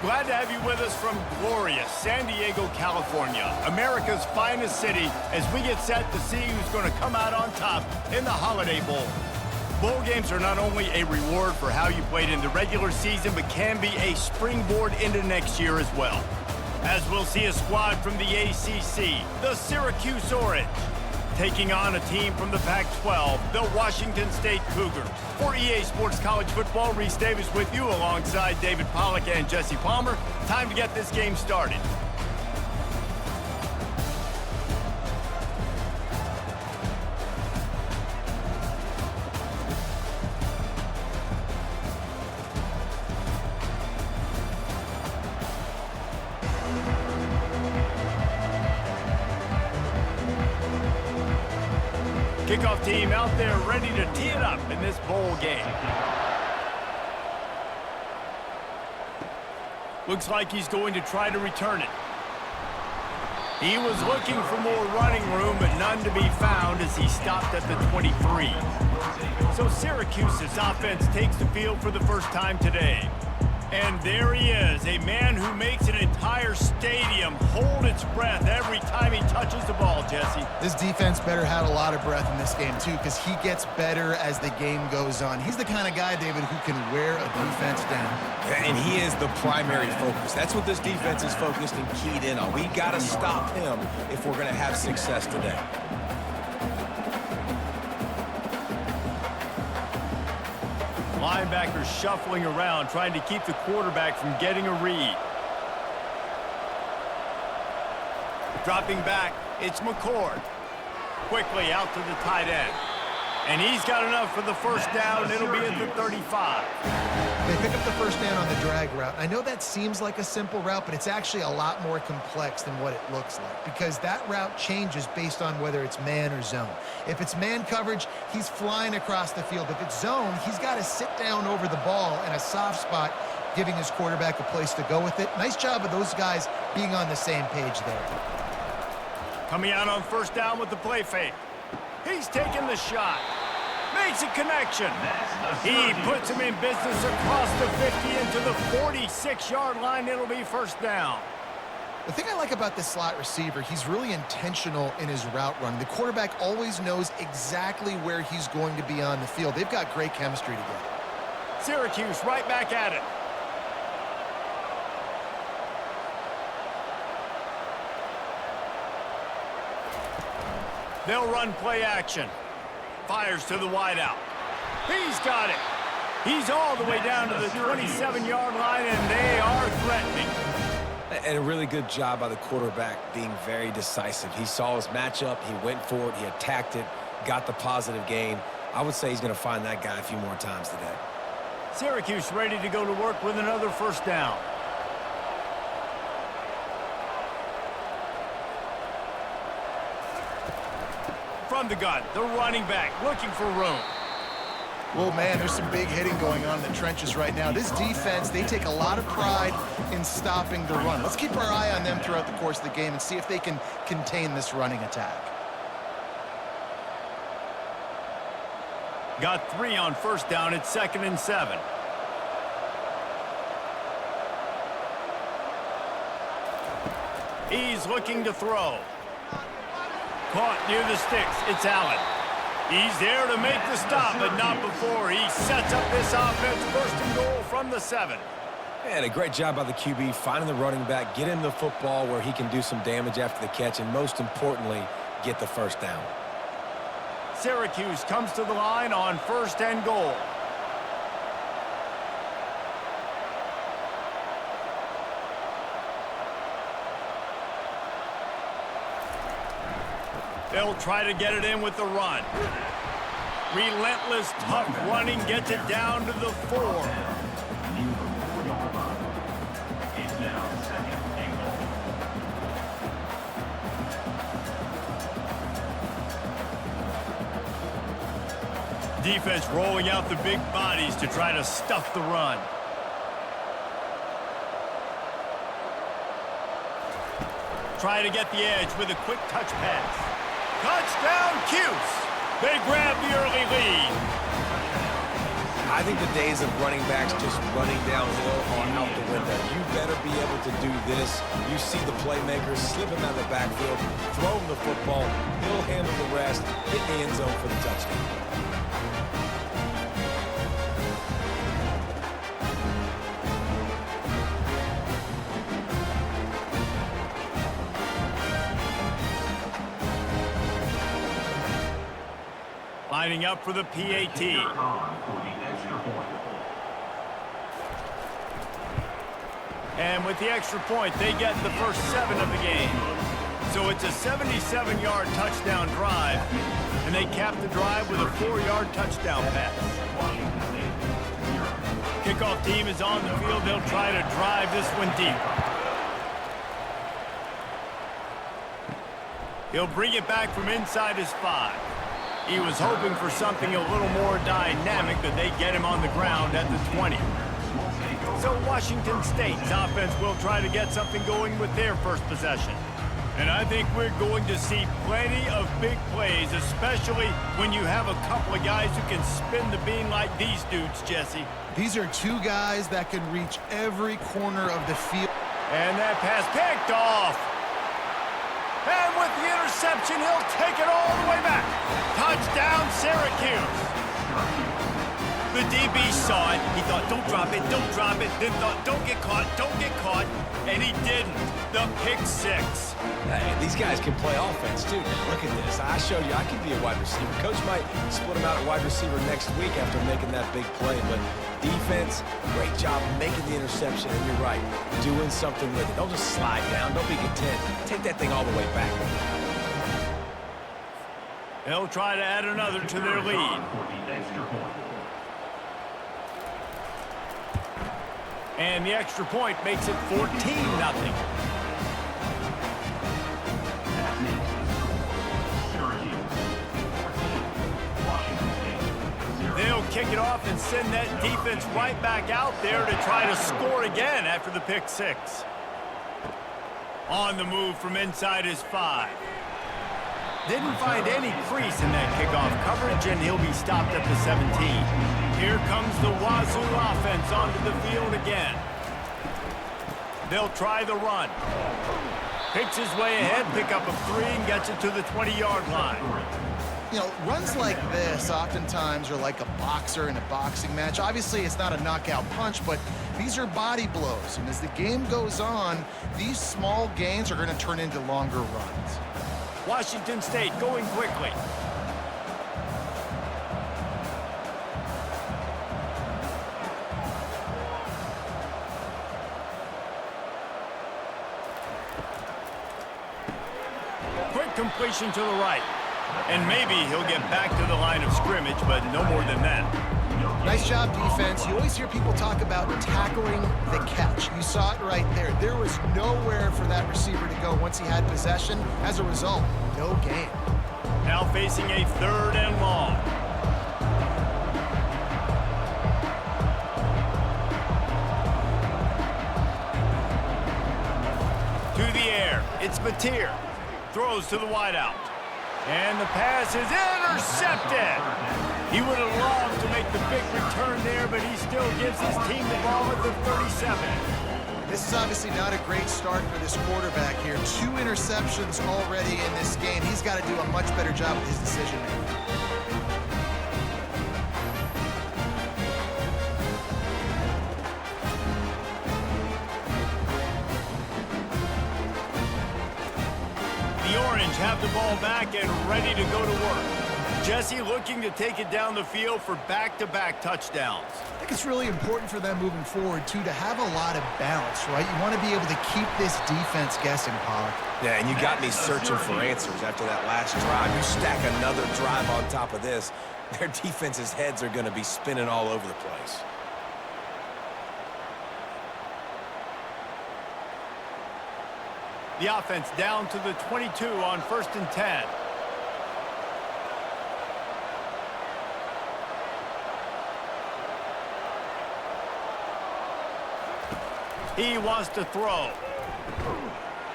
Glad to have you with us from glorious San Diego, California, America's finest city, as we get set to see who's going to come out on top in the Holiday Bowl. Bowl games are not only a reward for how you played in the regular season, but can be a springboard into next year as well. As we'll see a squad from the ACC, the Syracuse Orange, taking on a team from the Pac-12, the Washington State Cougars. For EA Sports College Football, Reese Davis with you alongside David Pollack and Jesse Palmer. Time to get this game started. Kickoff team out there ready to tee it up in this bowl game. Looks like he's going to try to return it. He was looking for more running room, but none to be found as he stopped at the 23. So Syracuse's offense takes the field for the first time today. And there he is, a man who makes an entire stadium hold its breath every time he touches the ball, Jesse. This defense better have a lot of breath in this game, too, because he gets better as the game goes on. He's the kind of guy, David, who can wear a defense down. And he is the primary focus. That's what this defense is focused and keyed in on. We got to stop him if we're going to have success today. Linebackers shuffling around, trying to keep the quarterback from getting a read. Dropping back, it's McCord. Quickly out to the tight end. And he's got enough for the first down. It'll be at the 35. They pick up the first down on the drag route. I know that seems like a simple route, but it's actually a lot more complex than what it looks like, because that route changes based on whether it's man or zone. If it's man coverage, he's flying across the field. If it's zone, he's got to sit down over the ball in a soft spot, giving his quarterback a place to go with it. Nice job of those guys being on the same page there. Coming out on first down with the play fake. He's taking the shot. Makes a connection. He puts him in business across the 50 into the 46-yard line. It'll be first down. The thing I like about this slot receiver, he's really intentional in his route run. The quarterback always knows exactly where he's going to be on the field. They've got great chemistry together. Syracuse right back at it. They'll run play action. Fires to the wideout. He's got it. He's all the way down to the 27-yard line, and they are threatening. And a really good job by the quarterback being very decisive. He saw his matchup. He went for it. He attacked it, got the positive gain. I would say he's going to find that guy a few more times today. Syracuse ready to go to work with another first down. From the gun, the running back looking for room. Well, man, there's some big hitting going on in the trenches right now. This defense, they take a lot of pride in stopping the run. Let's keep our eye on them throughout the course of the game and see if they can contain this running attack. Got 3 on first down. It's 2nd and 7. He's looking to throw. Caught near the sticks. It's Allen. He's there to make the stop, but not before he sets up this offense. First and goal from the 7. And a great job by the QB, finding the running back, get him the football where he can do some damage after the catch, and most importantly, get the first down. Syracuse comes to the line on 1st and goal. They'll try to get it in with the run. Relentless, tough running gets it down to the 4. Defense rolling out the big bodies to try to stuff the run. Try to get the edge with a quick touch pass. Touchdown, Cuse. They grab the early lead. I think the days of running backs just running downhill are out the window. You better be able to do this. You see the playmakers slip him out of the backfield, throw him the football, he'll handle the rest, hit the end zone for the touchdown. Lining up for the PAT. And with the extra point, they get the first 7 of the game. So it's a 77-yard touchdown drive, and they cap the drive with a 4-yard touchdown pass. Kickoff team is on the field. They'll try to drive this one deep. He'll bring it back from inside his 5. He was hoping for something a little more dynamic, but they get him on the ground at the 20. So Washington State's offense will try to get something going with their first possession. And I think we're going to see plenty of big plays, especially when you have a couple of guys who can spin the bean like these dudes, Jesse. These are 2 guys that can reach every corner of the field. And that pass picked off. And with the interception, he'll take it all the way back. Touchdown, Syracuse. The DB saw it. He thought, don't drop it, don't drop it. Then thought, don't get caught, don't get caught. And he didn't. The pick 6. Hey, these guys can play offense, too. Now, look at this. I showed you I can be a wide receiver. Coach might split him out at wide receiver next week after making that big play. But defense, great job making the interception. And you're right, doing something with it. Don't just slide down. Don't be content. Take that thing all the way back. They'll try to add another to their lead. And the extra point makes it 14-0. They'll kick it off and send that defense right back out there to try to score again after the pick 6. On the move from inside his 5. Didn't find any crease in that kickoff coverage, and he'll be stopped at the 17. Here comes the Wazoo offense onto the field again. They'll try the run. Picks his way ahead, pick up a 3, and gets it to the 20-yard line. You know, runs like this oftentimes are like a boxer in a boxing match. Obviously, it's not a knockout punch, but these are body blows. And as the game goes on, these small gains are going to turn into longer runs. Washington State going quickly. Quick completion to the right. And maybe he'll get back to the line of scrimmage, but no more than that. Nice job, defense. You always hear people talk about tackling the catch. You saw it right there. There was nowhere for that receiver to go once he had possession. As a result, no gain. Now facing a 3rd and long. To the air. It's Mateer. Throws to the wideout. And the pass is intercepted. He would have loved to make the big return there, but he still gives his team the ball at the 37. This is obviously not a great start for this quarterback here. 2 interceptions already in this game. He's got to do a much better job with his decision making. Have the ball back and ready to go to work. Jesse looking to take it down the field for back-to-back touchdowns. I think it's really important for them moving forward, too, to have a lot of balance, right? You want to be able to keep this defense guessing, Pollock. Yeah, and you got me searching for answers after that last drive. You stack another drive on top of this, their defense's heads are going to be spinning all over the place. The offense down to the 22 on 1st and 10. He wants to throw.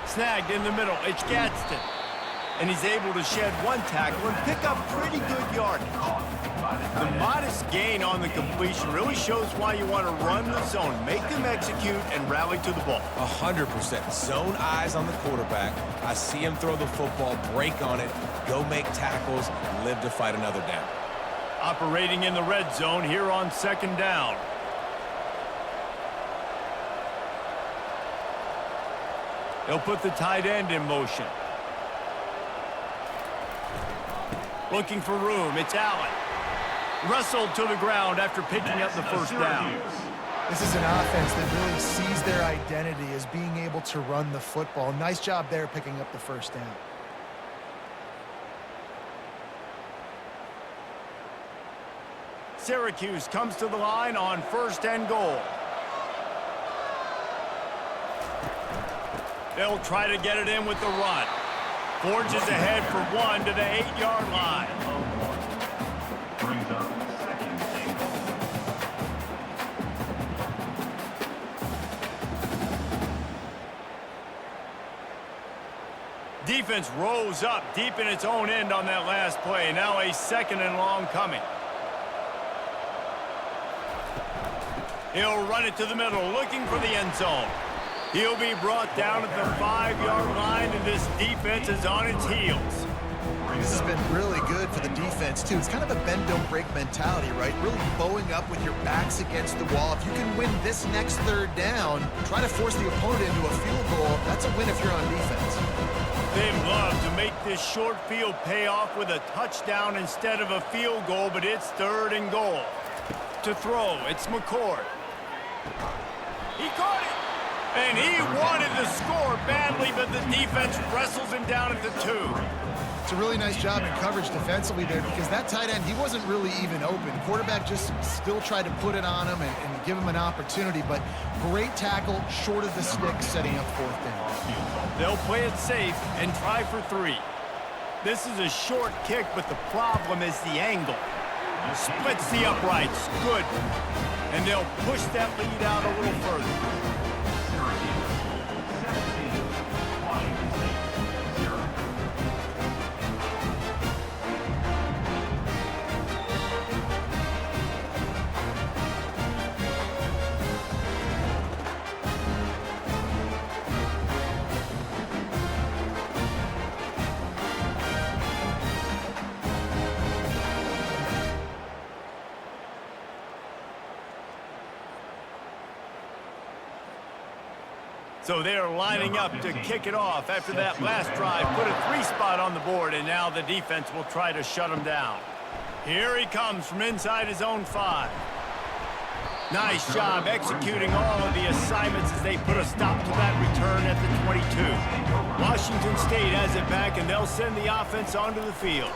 Snagged in the middle. It's Gadsden. And he's able to shed 1 tackle and pick up pretty good yardage. The modest gain on the completion really shows why you want to run the zone. Make them execute and rally to the ball. 100%. Zone eyes on the quarterback. I see him throw the football, break on it, go make tackles, live to fight another down. Operating in the red zone here on 2nd down. They'll put the tight end in motion. Looking for room. It's Allen. Wrestled to the ground after picking up the first down. This is an offense that really sees their identity as being able to run the football. Nice job there picking up the first down. Syracuse comes to the line on 1st and goal. They'll try to get it in with the run. Forges ahead for 1 to the 8-yard line. Defense rose up deep in its own end on that last play. Now a 2nd and long coming. He'll run it to the middle, looking for the end zone. He'll be brought down at the 5-yard line, and this defense is on its heels. This has been really good for the defense, too. It's kind of a bend-don't-break mentality, right? Really bowing up with your backs against the wall. If you can win this next 3rd down, try to force the opponent into a field goal. That's a win if you're on defense. They love to make this short field pay off with a touchdown instead of a field goal, but it's 3rd and goal. To throw, it's McCord. He caught it! And he wanted to score badly, but the defense wrestles him down at the 2. It's a really nice job in coverage defensively there because that tight end, he wasn't really even open. Quarterback just still tried to put it on him and give him an opportunity, but great tackle, short of the stick, setting up 4th down. They'll play it safe and try for 3. This is a short kick, but the problem is the angle. Splits the uprights. Good. And they'll push that lead out a little further. So they're lining up to kick it off after that last drive. Put a 3 spot on the board, and now the defense will try to shut him down. Here he comes from inside his own 5. Nice job executing all of the assignments as they put a stop to that return at the 22. Washington State has it back, and they'll send the offense onto the field.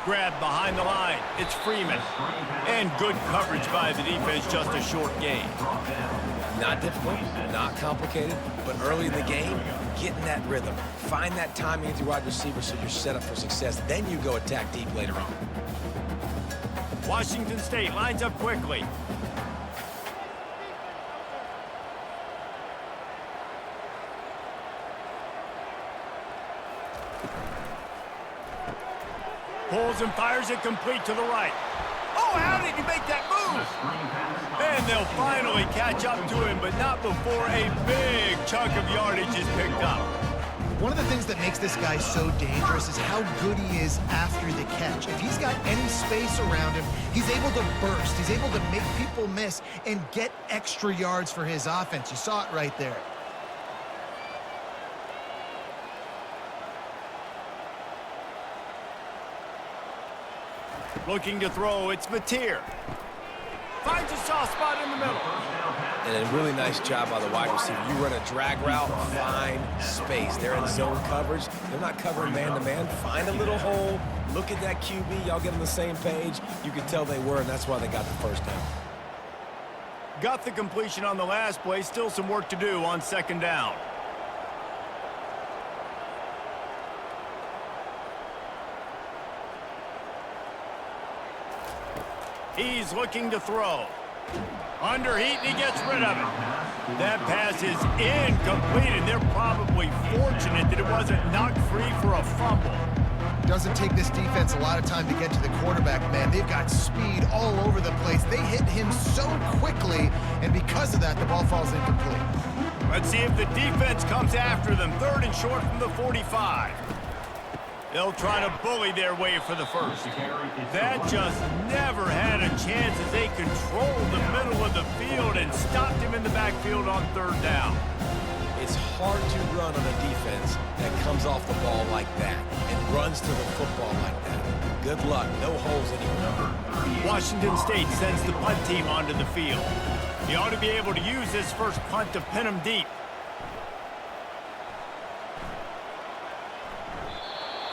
Grab behind the line. It's Freeman. And good coverage by the defense, just a short gain. Not difficult, not complicated, but early in the game, get in that rhythm. Find that timing with your wide receiver so you're set up for success. Then you go attack deep later on. Washington State lines up quickly. Pulls and fires it complete to the right. Oh, how did he make that move? And they'll finally catch up to him, but not before a big chunk of yardage is picked up. One of the things that makes this guy so dangerous is how good he is after the catch. If he's got any space around him, he's able to burst. He's able to make people miss and get extra yards for his offense. You saw it right there. Looking to throw, it's Mateer. Finds a soft spot in the middle. And a really nice job by the wide receiver. You run a drag route, find space. They're in zone coverage. They're not covering man-to-man. Find a little hole. Look at that QB. Y'all get on the same page. You can tell they were, and that's why they got the first down. Got the completion on the last play. Still some work to do on 2nd down. He's looking to throw. Under heat, and he gets rid of it. That pass is incomplete, and they're probably fortunate that it wasn't knocked free for a fumble. doesn't take this defense a lot of time to get to the quarterback, man. They've got speed all over the place. They hit him so quickly, and because of that, the ball falls incomplete. Let's see if the defense comes after them. 3rd and short from the 45. They'll try to bully their way for the first. That just never had a chance as they controlled the middle of the field and stopped him in the backfield on 3rd down. It's hard to run on a defense that comes off the ball like that and runs to the football like that. Good luck. No holes anywhere. Washington State sends the punt team onto the field. He ought to be able to use this first punt to pin him deep.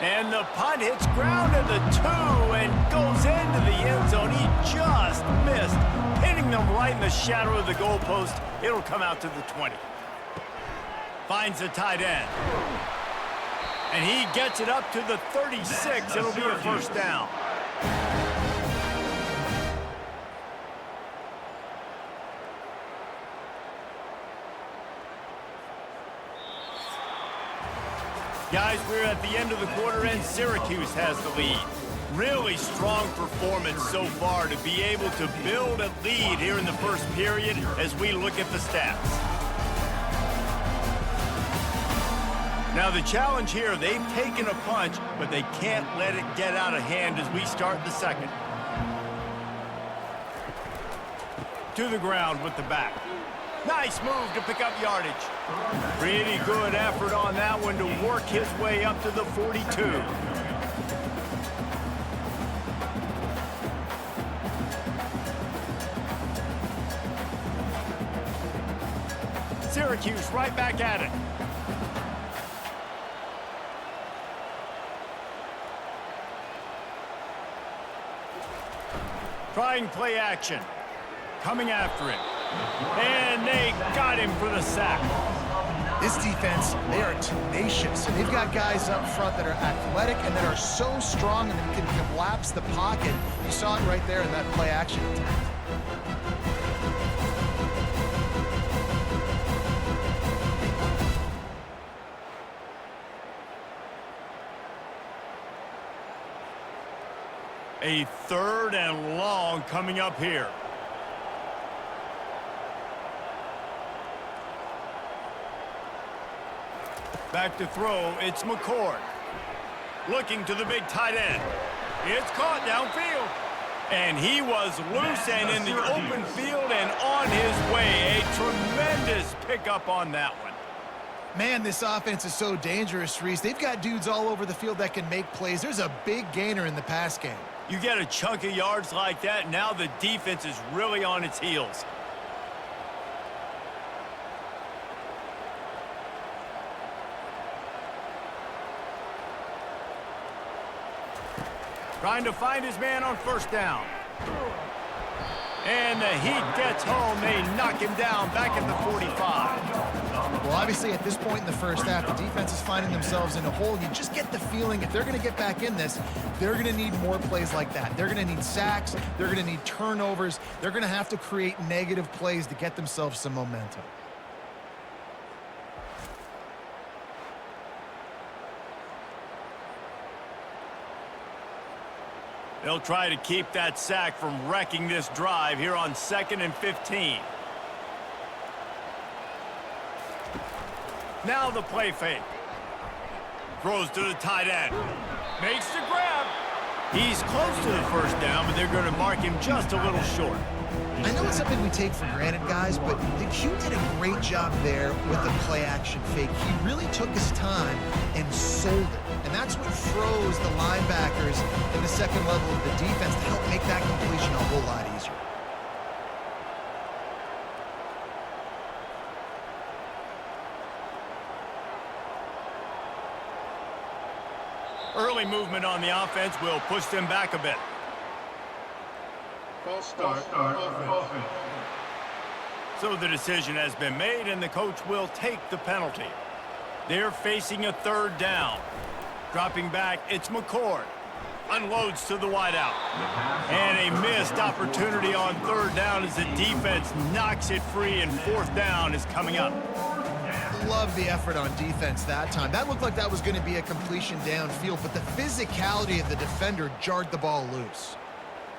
And the punt hits ground at the 2 and goes into the end zone. He just missed, hitting them right in the shadow of the goalpost. It'll come out to the 20. Finds the tight end. And he gets it up to the 36. It'll be a first down. Guys, we're at the end of the quarter, and Syracuse has the lead. Really strong performance so far to be able to build a lead here in the first period as we look at the stats. Now, the challenge here, they've taken a punch, but they can't let it get out of hand as we start the second. To the ground with the back. Nice move to pick up yardage. Pretty good effort on that one to work his way up to the 42. Syracuse right back at it. Trying play action. Coming after him. And they got him for the sack. This defense, they are tenacious, and they've got guys up front that are athletic and that are so strong and that can collapse the pocket. You saw it right there in that play action attempt. A 3rd and long coming up here. Back to throw, it's McCord. Looking to the big tight end. It's caught downfield. And he was loose and in the open field and on his way. A tremendous pickup on that one. Man, this offense is so dangerous, Reese. They've got dudes all over the field that can make plays. There's a big gainer in the pass game. You get a chunk of yards like that, now the defense is really on its heels. Trying to find his man on 1st down. And the heat gets home. They knock him down back at the 45. Well, obviously, at this point in the first half, the defense is finding themselves in a hole. You just get the feeling if they're going to get back in this, they're going to need more plays like that. They're going to need sacks. They're going to need turnovers. They're going to have to create negative plays to get themselves some momentum. They'll try to keep that sack from wrecking this drive here on 2nd and 15. Now the play fake. Throws to the tight end. Makes the grab. He's close to the 1st down, but they're going to mark him just a little short. I know it's something we take for granted, guys, but the Q did a great job there with the play-action fake. He really took his time and sold it. And that's what froze the linebackers in the second level of the defense to help make that completion a whole lot easier. Early movement on the offense will push them back a bit. False start offense. So the decision has been made, and the coach will take the penalty. They're facing a 3rd down. Dropping back, it's McCord. Unloads to the wideout. And a missed opportunity on 3rd down as the defense knocks it free, and 4th down is coming up. love the effort on defense that time. That looked like that was going to be a completion downfield, but the physicality of the defender jarred the ball loose.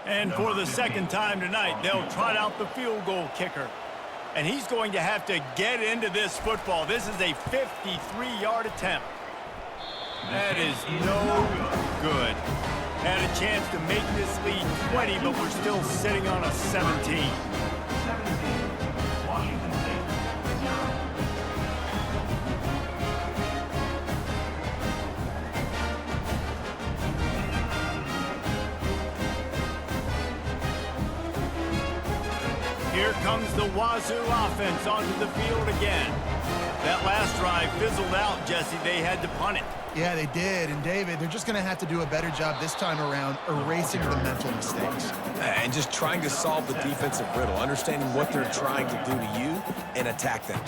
And for the second time tonight, they'll trot out the field goal kicker. And he's going to have to get into this football. This is a 53-yard attempt. That is no good. Had a chance to make this lead 20, but we're still sitting on a 17. Washington State, 0. Here comes the Wazoo offense onto the field again. That last drive fizzled out, Jesse. They had to punt it. Yeah, they did. And, David, they're just going to have to do a better job this time around erasing the mental mistakes. And just trying to solve the defensive riddle, understanding what they're trying to do to you and attack them.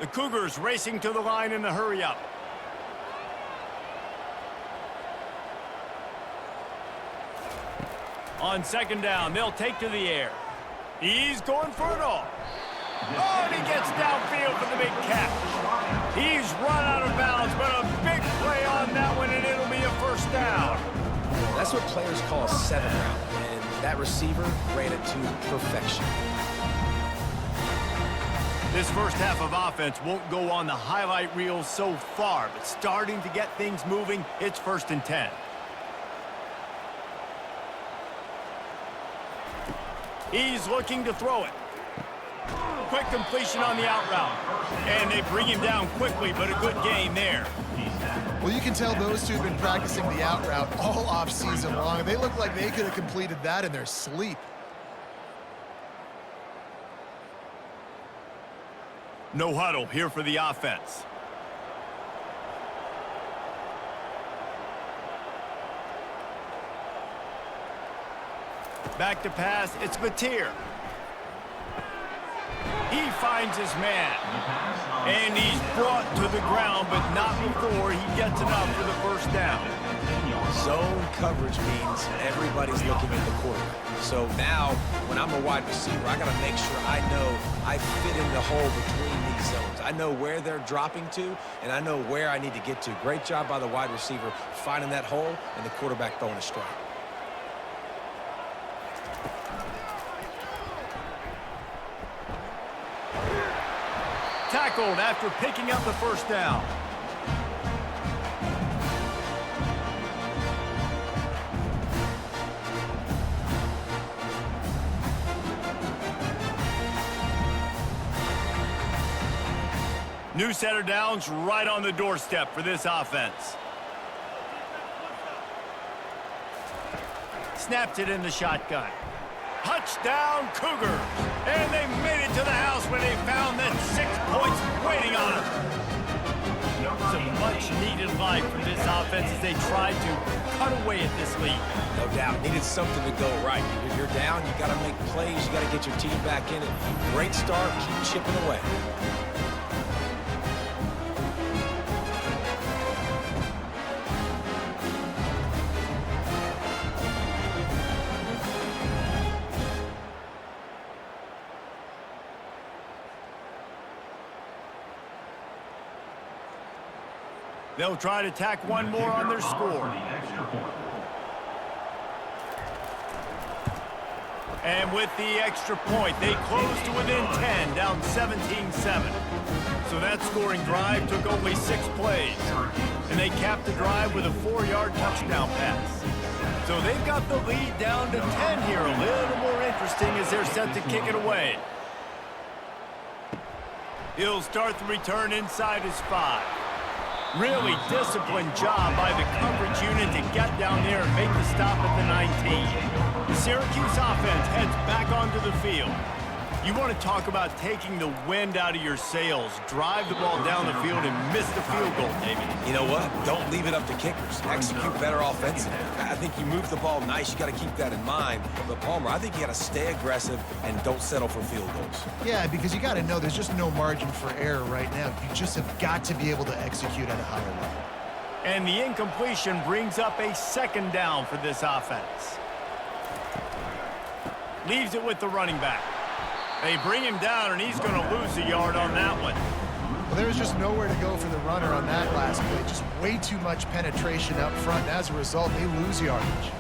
The Cougars racing to the line in the hurry-up. On second down, they'll take to the air. He's going for it all. Oh, and he gets downfield for the big catch. He's run out of bounds, but a big play on that one, and it'll be a first down. That's what players call a 7-round, and that receiver ran it to perfection. This first half of offense won't go on the highlight reel so far, but starting to get things moving, it's 1st and 10. He's looking to throw it. Quick completion on the out route. And they bring him down quickly, but a good gain there. Well, you can tell those two have been practicing the out route all off-season long. They look like they could have completed that in their sleep. No huddle here for the offense. Back to pass, it's Mateer. He finds his man. And he's brought to the ground, but not before he gets enough for the first down. Zone coverage means everybody's looking at the quarterback. So now, when I'm a wide receiver, I got to make sure I know I fit in the hole between these zones. I know where they're dropping to, and I know where I need to get to. Great job by the wide receiver finding that hole and the quarterback throwing a strike. Tackled after picking up the first down. New set of downs right on the doorstep for this offense. Snapped it in the shotgun. Touchdown, Cougars! And they made it to the house when they found that 6 points waiting on them. Some much-needed life from this offense as they tried to cut away at this lead. No doubt. Needed something to go right. If you're down, you got to make plays. You got to get your team back in it. Great start. Keep chipping away. They'll try to tack one more on their score. And with the extra point, they close to within 10, down 17-7. So that scoring drive took only 6 plays. And they capped the drive with a 4-yard touchdown pass. So they've got the lead down to 10 here. A little more interesting as they're set to kick it away. He'll start the return inside his 5. Really disciplined job by the coverage unit to get down there and make the stop at the 19. The Syracuse offense heads back onto the field. You want to talk about taking the wind out of your sails. Drive the ball down the field and miss the field goal, David. You know what? Don't leave it up to kickers. Execute better offensively. I think you move the ball nice. You got to keep that in mind. But, Palmer, I think you got to stay aggressive and don't settle for field goals. Yeah, because you got to know there's just no margin for error right now. You just have got to be able to execute at a higher level. And the incompletion brings up a 2nd down for this offense. Leaves it with the running back. They bring him down, and he's going to lose a yard on that one. Well, there was just nowhere to go for the runner on that last play. Just way too much penetration up front. And as a result, they lose yardage.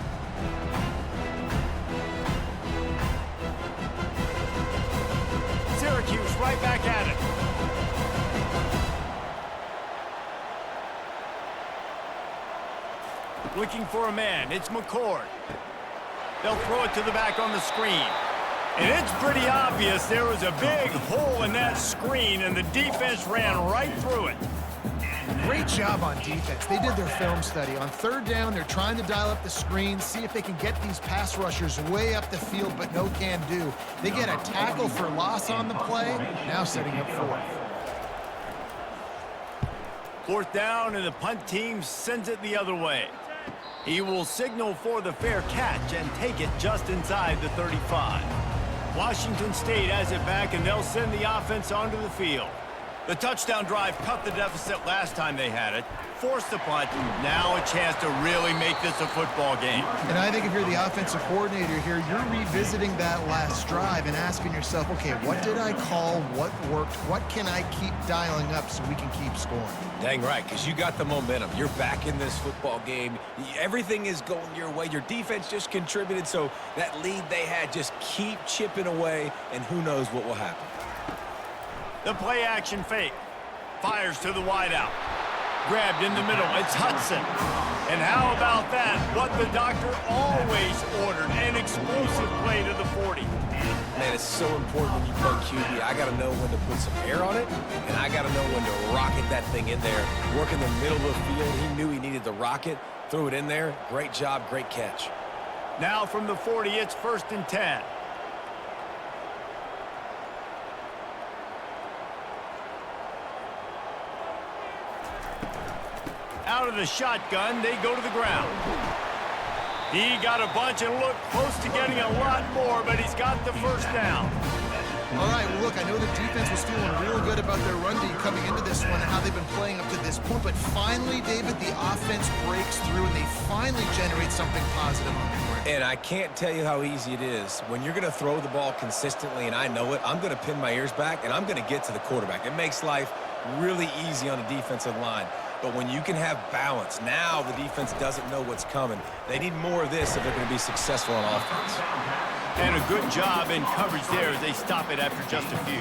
Syracuse right back at it. Looking for a man. It's McCord. They'll throw it to the back on the screen. And it's pretty obvious there was a big hole in that screen, and the defense ran right through it. Great job on defense. They did their film study. On third down, they're trying to dial up the screen, see if they can get these pass rushers way up the field, but no can do. They get a tackle for loss on the play, now setting up fourth. Fourth down, and the punt team sends it the other way. He will signal for the fair catch and take it just inside the 35. Washington State has it back, and they'll send the offense onto the field. The touchdown drive cut the deficit last time they had it, forced the punt. Now a chance to really make this a football game. And I think if you're the offensive coordinator here, you're revisiting that last drive and asking yourself, okay, what did I call? What worked? What can I keep dialing up so we can keep scoring? Dang right, because you got the momentum. You're back in this football game. Everything is going your way. Your defense just contributed, so that lead they had, just keep chipping away, and who knows what will happen. The play-action fake. Fires to the wideout. Grabbed in the middle. It's Hudson. And how about that? What the doctor always ordered. An explosive play to the 40. Man, it's so important when you play QB. I got to know when to put some air on it, and I got to know when to rocket that thing in there. Work in the middle of the field. He knew he needed the rocket. Threw it in there. Great job, great catch. Now from the 40, it's 1st and 10. Out of the shotgun, they go to the ground. He got a bunch and looked close to getting a lot more, but he's got the first down. All right, well, look, I know the defense was feeling real good about their run D coming into this one and how they've been playing up to this point, but finally, David, the offense breaks through and they finally generate something positive on the board. And I can't tell you how easy it is. When you're going to throw the ball consistently, and I know it, I'm going to pin my ears back, and I'm going to get to the quarterback. It makes life really easy on the defensive line. But when you can have balance, now the defense doesn't know what's coming. They need more of this if they're going to be successful on offense. And a good job in coverage there as they stop it after just a few.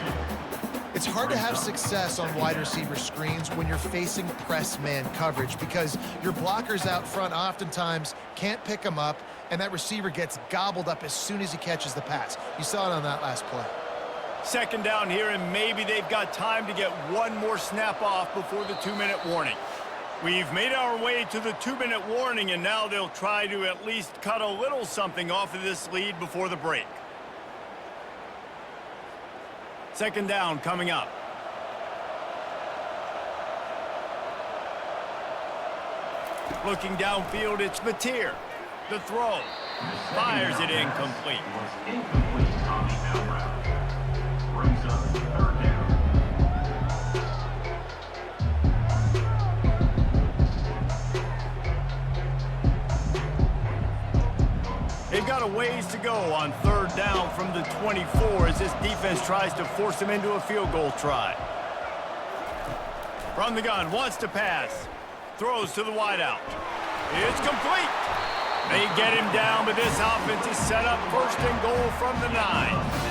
It's hard to have success on wide receiver screens when you're facing press man coverage because your blockers out front oftentimes can't pick them up, and that receiver gets gobbled up as soon as he catches the pass. You saw it on that last play. Second down here, and maybe they've got time to get one more snap off before the 2-minute warning. We've made our way to the 2-minute warning, and now they'll try to at least cut a little something off of this lead before the break. Second down coming up. Looking downfield, it's Mateer. The throw. Fires it incomplete. Brings up 3rd down. They've got a ways to go on 3rd down from the 24 as this defense tries to force them into a field goal try. From the gun, wants to pass. Throws to the wideout. It's complete. They get him down, but this offense is set up 1st and goal from the 9.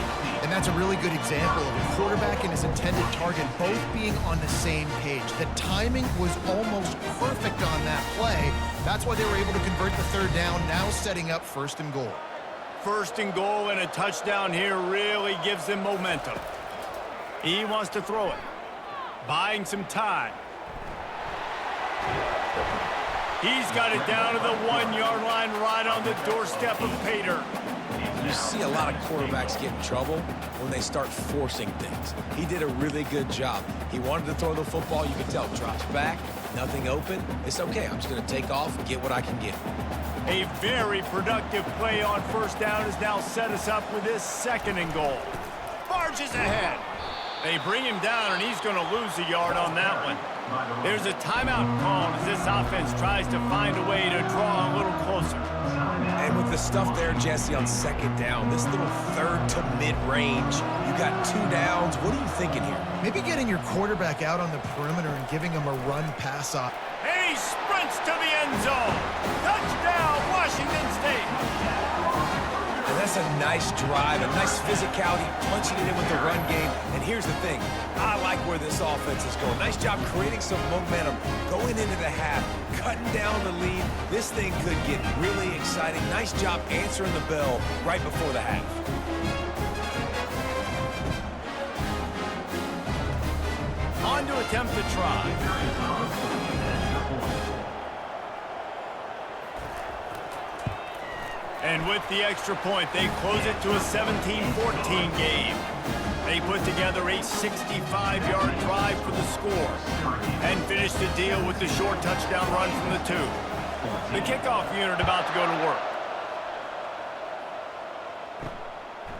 And that's a really good example of a quarterback and his intended target both being on the same page. The timing was almost perfect on that play. That's why they were able to convert the 3rd down, now setting up 1st and goal. 1st and goal, and a touchdown here really gives them momentum. He wants to throw it. Buying some time. He's got it down to the 1-yard line right on the doorstep of Pater. You see a lot of quarterbacks get in trouble when they start forcing things. He did a really good job. He wanted to throw the football. You can tell. Drops back, nothing open. It's okay. I'm just going to take off and get what I can get. A very productive play on 1st down has now set us up with this 2nd and goal. Barges ahead. They bring him down, and he's going to lose a yard on that one. There's a timeout called as this offense tries to find a way to draw a little closer. And with the stuff there, Jesse, on second down, this little third to mid-range, you got 2 downs. What are you thinking here? Maybe getting your quarterback out on the perimeter and giving him a run pass off. He sprints to the end zone. Touchdown, Washington State. And that's a nice drive, a nice physicality, punching it in with the run game. And here's the thing. I like where this offense is going. Nice job creating some momentum, going into the half, cutting down the lead. This thing could get really exciting. Nice job answering the bell right before the half. On to attempt to try. And with the extra point, they close it to a 17-14 game. They put together a 65-yard drive for the score and finish the deal with the short touchdown run from the 2. The kickoff unit about to go to work.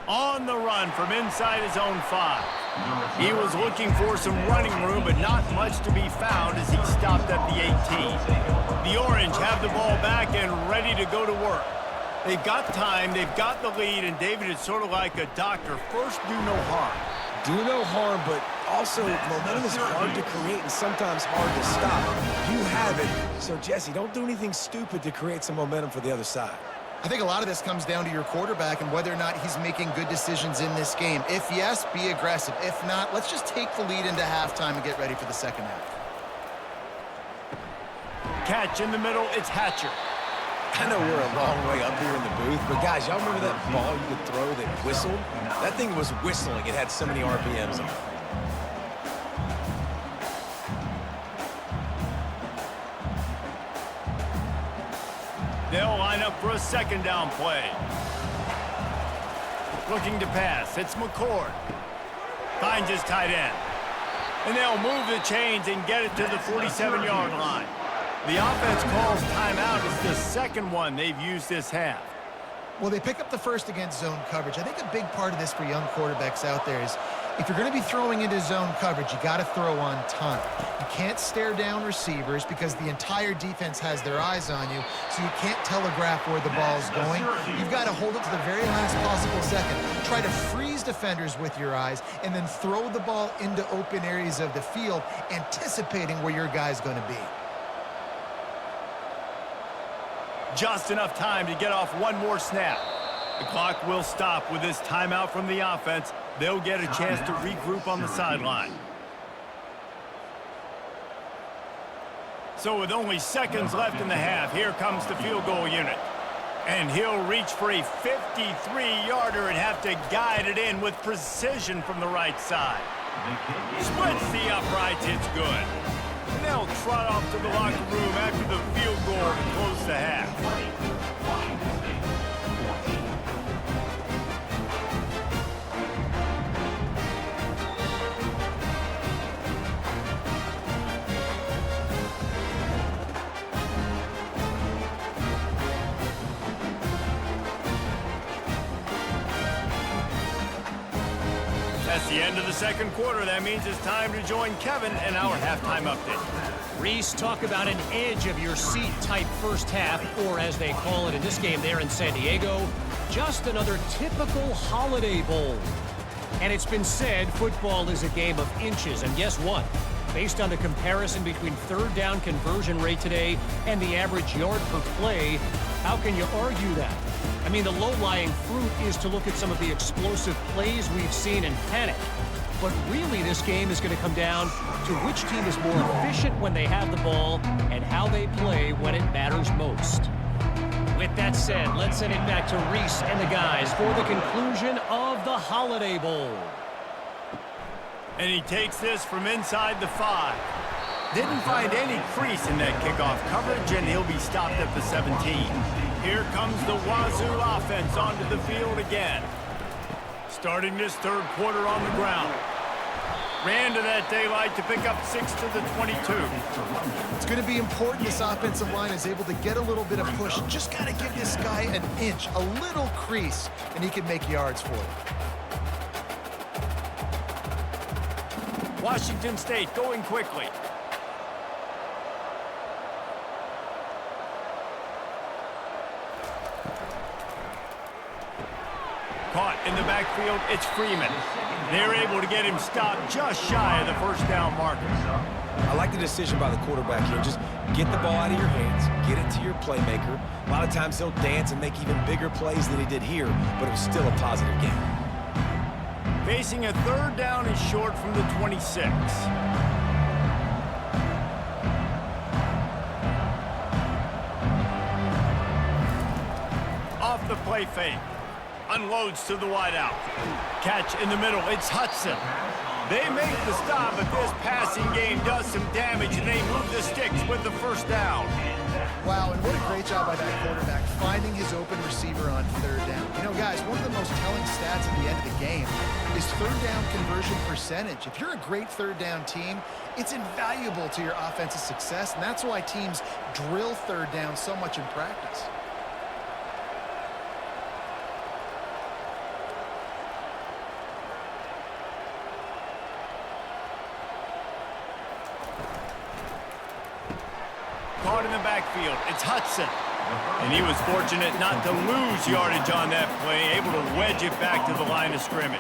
On the run from inside his own 5. He was looking for some running room, but not much to be found as he stopped at the 18. The Orange have the ball back and ready to go to work. They've got time, they've got the lead, and David is sort of like a doctor. First, do no harm. Do no harm, but also momentum is hard to create and sometimes hard to stop. You have it. So, Jesse, don't do anything stupid to create some momentum for the other side. I think a lot of this comes down to your quarterback and whether or not he's making good decisions in this game. If yes, be aggressive. If not, let's just take the lead into halftime and get ready for the second half. Catch in the middle, it's Hatcher. I know we're a long way up here in the booth, but guys, y'all remember that ball you could throw that whistled? That thing was whistling. It had so many RPMs on it. They'll line up for a second down play. Looking to pass, it's McCord. Finds his tight end. And they'll move the chains and get it to the 47-yard line. The offense calls timeout. It's the second one they've used this half. Well, they pick up the first against zone coverage. I think a big part of this for young quarterbacks out there is if you're going to be throwing into zone coverage, you got to throw on time. You can't stare down receivers because the entire defense has their eyes on you, so you can't telegraph where the ball's going. You've got to hold it to the very last possible second. Try to freeze defenders with your eyes and then throw the ball into open areas of the field, anticipating where your guy's going to be. Just enough time to get off one more snap. The clock will stop with this timeout from the offense. They'll get a chance to regroup on the sideline. So with only seconds left in the half, here comes the field goal unit. And he'll reach for a 53-yarder and have to guide it in with precision from the right side. Splits the uprights, it's good. And they'll trot off to the locker room after the field goal to close the half. That's the end of the second quarter. That means it's time to join Kevin in our halftime update. Reese, talk about an edge-of-your-seat type first half, or as they call it in this game there in San Diego, just another typical Holiday Bowl. And it's been said football is a game of inches, and guess what? Based on the comparison between third down conversion rate today and the average yard per play, how can you argue that? I mean, the low-lying fruit is to look at some of the explosive plays we've seen and panic. But really, this game is going to come down to which team is more efficient when they have the ball and how they play when it matters most. With that said, let's send it back to Reese and the guys for the conclusion of the Holiday Bowl. And he takes this from inside the 5. Didn't find any crease in that kickoff coverage, and he'll be stopped at the 17. Here comes the Wazoo offense onto the field again. Starting this third quarter on the ground. Ran to that daylight to pick up 6 to the 22. It's going to be important this offensive line is able to get a little bit of push. Just got to give this guy an inch, a little crease, and he can make yards for it. Washington State going quickly. Caught in the backfield, it's Freeman. They're able to get him stopped just shy of the first down marker. I like the decision by the quarterback here. Just get the ball out of your hands, get it to your playmaker. A lot of times he'll dance and make even bigger plays than he did here, but it was still a positive game. Facing a third down and short from the 26. Off the play fake. Unloads to the wideout. Catch in the middle. It's Hudson. They make the stop, but this passing game does some damage, and they move the sticks with the first down. Wow, and what a great job by that quarterback, finding his open receiver on third down. You know, guys, one of the most telling stats at the end of the game is third down conversion percentage. If you're a great third down team, it's invaluable to your offensive success, and that's why teams drill third down so much in practice. Caught in the backfield, it's Hudson. And he was fortunate not to lose yardage on that play, able to wedge it back to the line of scrimmage.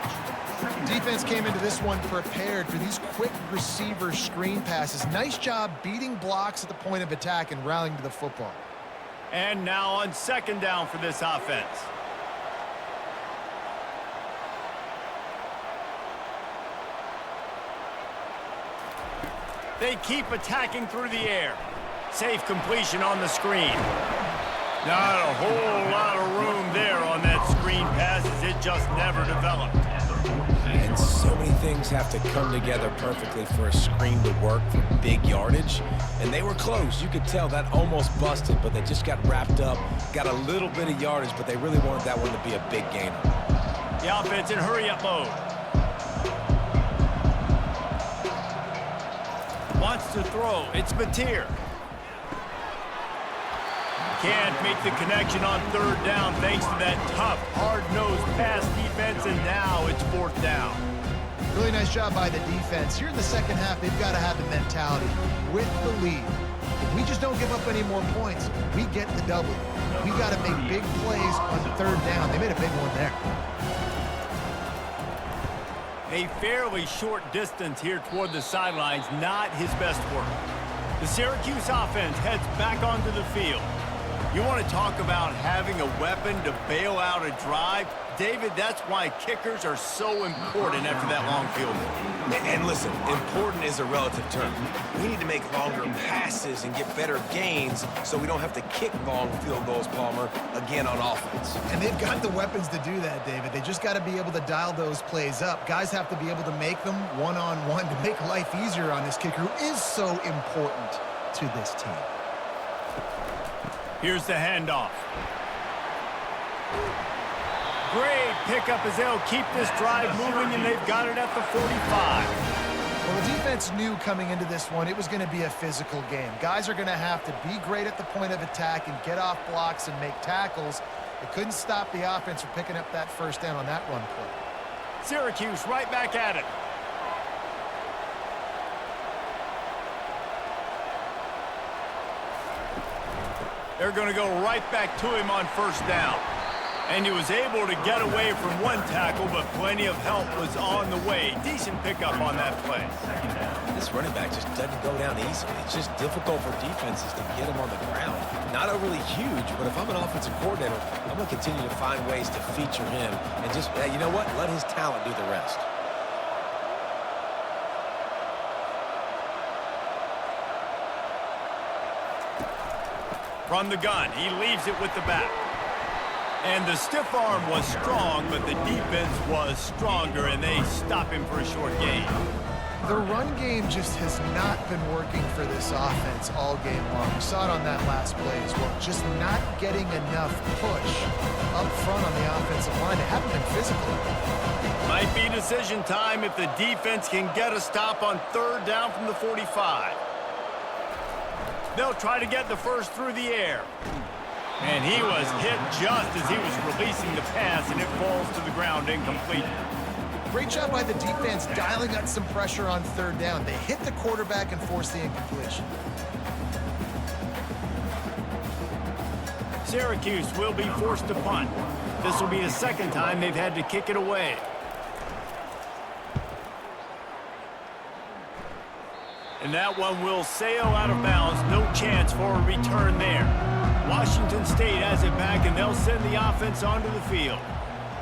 Defense came into this one prepared for these quick receiver screen passes. Nice job beating blocks at the point of attack and rallying to the football. And now on second down for this offense. They keep attacking through the air. Safe completion on the screen. Not a whole lot of room there on that screen pass as it just never developed. And so many things have to come together perfectly for a screen to work for big yardage. And they were close. You could tell that almost busted, but they just got wrapped up, got a little bit of yardage, but they really wanted that one to be a big gainer. The offense in hurry-up mode. Wants to throw. It's Mateer. Can't make the connection on third down thanks to that tough, hard-nosed pass defense, and now it's fourth down. Really nice job by the defense. Here in the second half, they've got to have the mentality with the lead. If we just don't give up any more points, we get the W. We got to make big plays on third down. They made a big one there. A fairly short distance here toward the sidelines, not his best work. The Syracuse offense heads back onto the field. You want to talk about having a weapon to bail out a drive? David, that's why kickers are so important after that long field goal. And listen, important is a relative term. We need to make longer passes and get better gains so we don't have to kick long field goals, Palmer, again on offense. And they've got the weapons to do that, David. They just got to be able to dial those plays up. Guys have to be able to make them one-on-one to make life easier on this kicker who is so important to this team. Here's the handoff. Great pickup as they'll keep this drive moving, and they've got it at the 45. Well, the defense knew coming into this one it was going to be a physical game. Guys are going to have to be great at the point of attack and get off blocks and make tackles. They couldn't stop the offense from picking up that first down on that run play. Syracuse right back at it. They're going to go right back to him on first down. And he was able to get away from one tackle, but plenty of help was on the way. Decent pickup on that play. This running back just doesn't go down easily. It's just difficult for defenses to get him on the ground. Not overly huge, but if I'm an offensive coordinator, I'm going to continue to find ways to feature him and just, you know what, let his talent do the rest. From the gun, he leaves it with the back. And the stiff arm was strong, but the defense was stronger, and they stop him for a short gain. The run game just has not been working for this offense all game long. We saw it on that last play as well. Just not getting enough push up front on the offensive line. They haven't been physical. Might be decision time if the defense can get a stop on third down from the 45. They'll try to get the first through the air. And he was hit just as he was releasing the pass, and it falls to the ground incomplete. Great job by the defense dialing up some pressure on third down. They hit the quarterback and forced the incompletion. Syracuse will be forced to punt. This will be the second time they've had to kick it away. And that one will sail out of bounds. No chance for a return there. Washington State has it back, and they'll send the offense onto the field.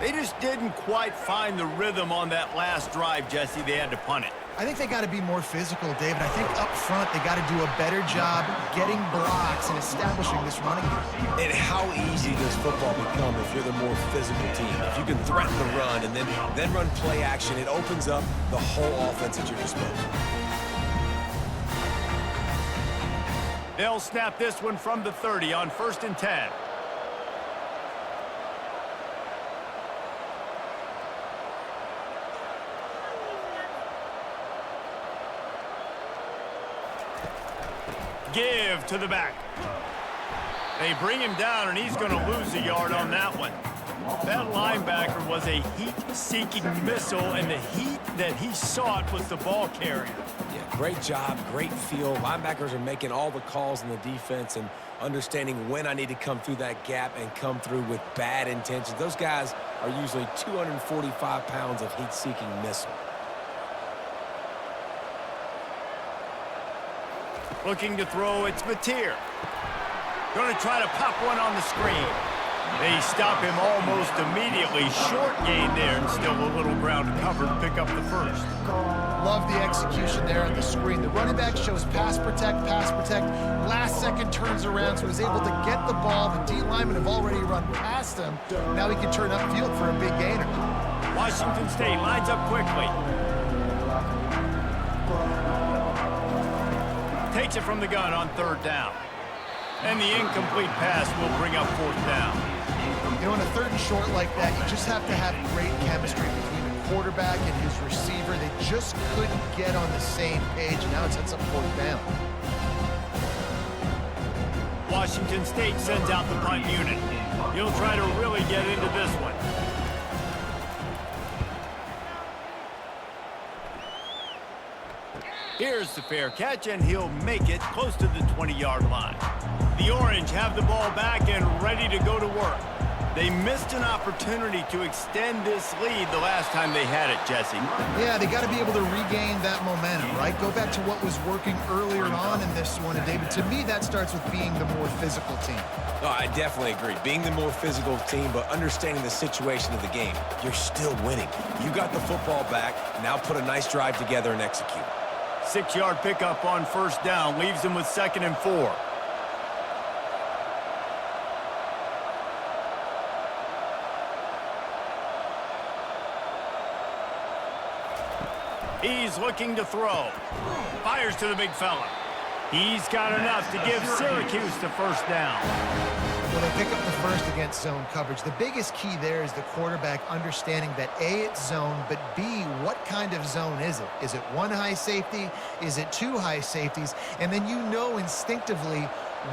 They just didn't quite find the rhythm on that last drive, Jesse. They had to punt it. I think they got to be more physical, David. I think up front they got to do a better job getting blocks and establishing this running game. And how easy does football become if you're the more physical team? If you can threaten the run and then run play action, it opens up the whole offense at your disposal. They'll snap this one from the 30 on 1st and 10. Give to the back. They bring him down, and he's going to lose a yard on that one. That linebacker was a heat-seeking missile, and the heat that he sought was the ball carrier. Yeah, great job, great feel. Linebackers are making all the calls in the defense and understanding when I need to come through that gap and come through with bad intentions. Those guys are usually 245 pounds of heat-seeking missile. Looking to throw, it's Mateer. Going to try to pop one on the screen. They stop him almost immediately. Short gain there, and still a little ground to cover to pick up the first. Love the execution there on the screen. The running back shows pass protect, pass protect. Last second turns around, so he's able to get the ball. The D linemen have already run past him. Now he can turn upfield for a big gainer. Washington State lines up quickly. Takes it from the gun on 3rd down. And the incomplete pass will bring up 4th down. You know, in a 3rd and short like that, you just have to have great chemistry between the quarterback and his receiver. They just couldn't get on the same page. Now it sets up 4th down. Washington State sends out the punt unit. He'll try to really get into this one. Here's the fair catch, and he'll make it close to the 20-yard line. The Orange have the ball back and ready to go to work. They missed an opportunity to extend this lead the last time they had it, Jesse. Yeah, they got to be able to regain that momentum, right? Go back to what was working earlier on in this one. And, David, to me, that starts with being the more physical team. Oh, I definitely agree. Being the more physical team, but understanding the situation of the game. You're still winning. You got the football back. Now put a nice drive together and execute. 6-yard pickup on 1st down leaves them with 2nd and 4. He's looking to throw. Fires to the big fella. He's got enough to give Syracuse the 1st down. Well, they pick up the first against zone coverage. The biggest key there is the quarterback understanding that A, it's zone, but B, what kind of zone is it? Is it 1 high safety? Is it 2 high safeties? And then you know instinctively